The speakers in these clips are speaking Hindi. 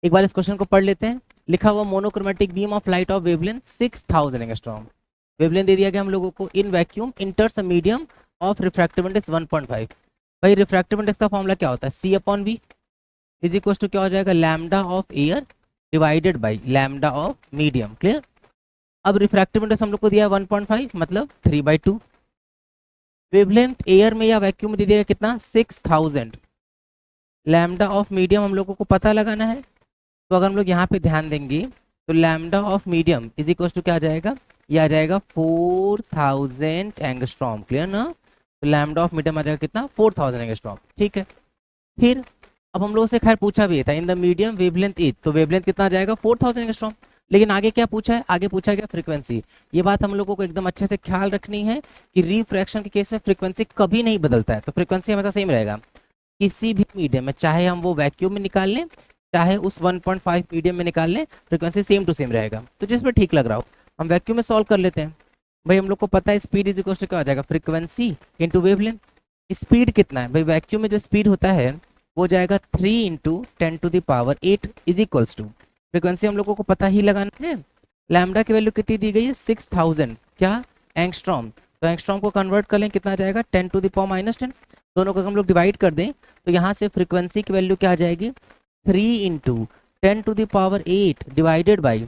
एक बार इस क्वेश्चन को पढ़ लेते हैं। लिखा हुआ monochromatic beam of light of wavelength 6000 angstrom. Wavelength दे दिया गया हम लोगों को in vacuum enters a medium of refractive index 1.5। भाई रिफ्रैक्टिव इंडेक्स का फॉर्मूला क्या होता है? C upon v is equal to क्या हो जाएगा? Lambda of air divided by lambda of medium. Clear? अब रिफ्रैक्टिव इंडेक्स हम लोग को दिया है 1.5 मतलब 3/2। वेवलेंथ एयर में या वैक्यूम में दे दिया कितना? 6000। लैम्डा ऑफ मीडियम हम लोगों को पता लगाना है, तो अगर हम लोग यहाँ पे ध्यान देंगे तो lambda of medium is equal to क्या आ जाएगा? ये आ जाएगा 4000 एंगस्ट्रॉम। क्लियर ना? तो लैम्डा ऑफ मीडियम आ जाएगा कितना? 4000 एंगस्ट्रॉम। ठीक है। फिर अब हम लोग से खैर पूछा भी था in the medium wavelength is, तो वेवलेंथ कितना आ जाएगा? 4000 एंगस्ट्रॉम। लेकिन आगे क्या पूछा है? आगे पूछा गया फ्रीक्वेंसी। ये बात हम लोगों को एकदम अच्छे से ख्याल रखनी है कि रिफ्रैक्शन के केस में फ्रीक्वेंसी कभी नहीं बदलता है, तो फ्रीक्वेंसी हमेशा सेम रहेगा किसी भी मीडियम में, चाहे हम वो वैक्यूम में निकाल लें चाहे उस 1.5 मीडियम में निकाल लें, फ्रीक्वेंसी सेम टू सेम रहेगा। तो जिसमें ठीक लग रहा हो हम वैक्यूम में सॉल्व कर लेते हैं। भाई हम लोग को पता है स्पीड इज इक्वल टू क्या हो जाएगा? Frequency into wavelength. स्पीड कितना है भाई? वैक्यूम में जो स्पीड होता है वो जाएगा 3 into 10⁸ is equals to, frequency हम लोगों को पता ही लगाना है। लैम्डा की वैल्यू कितनी दी गई है? 6000 क्या? एंगस्ट्रॉम। तो एंगस्ट्रॉम को कन्वर्ट कर लें, कितना आ जाएगा? 10⁻10। दोनों को हम लोग डिवाइड कर दें तो यहाँ से फ्रीक्वेंसी की वैल्यू क्या आ जाएगी? 3 इंटू 10⁸ डिवाइडेड बाई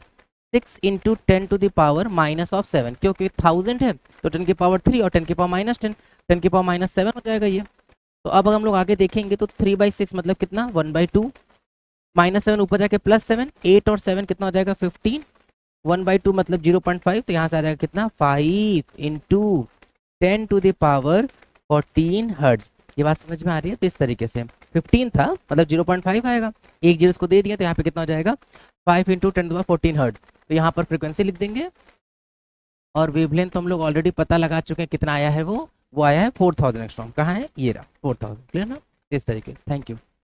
6 इंटू 10⁻⁻7, क्योंकि 1000 है तो 10⁻³ और 10⁻10 10⁻7 हो जाएगा ये। तो अब हम लोग आगे देखेंगे तो 3/6 मतलब कितना? 1/2। -7 ऊपर जाके +7, 8 और 7 कितना हो जाएगा? 15। 1/2 मतलब 0.5, तो यहाँ से आ जाएगा कितना? 5 इंटू 10⁻14 हर्ट्ज। ये बात समझ में आ रही है? तो इस तरीके से 15 था मतलब 0.5 आएगा, एक जीरो इसको दे दिया तो यहाँ पे कितना हो जाएगा? 5 इंटू 10⁻14 हर्ट्ज। तो यहाँ पर फ्रीक्वेंसी लिख देंगे और वेवलेंथ तो हम लोग ऑलरेडी पता लगा चुके हैं कितना आया है, वो आया है 4000 एंगस्ट्रॉम। कहाँ है? ये रहा 4000। क्लियर ना? इस तरीके से। Thank you.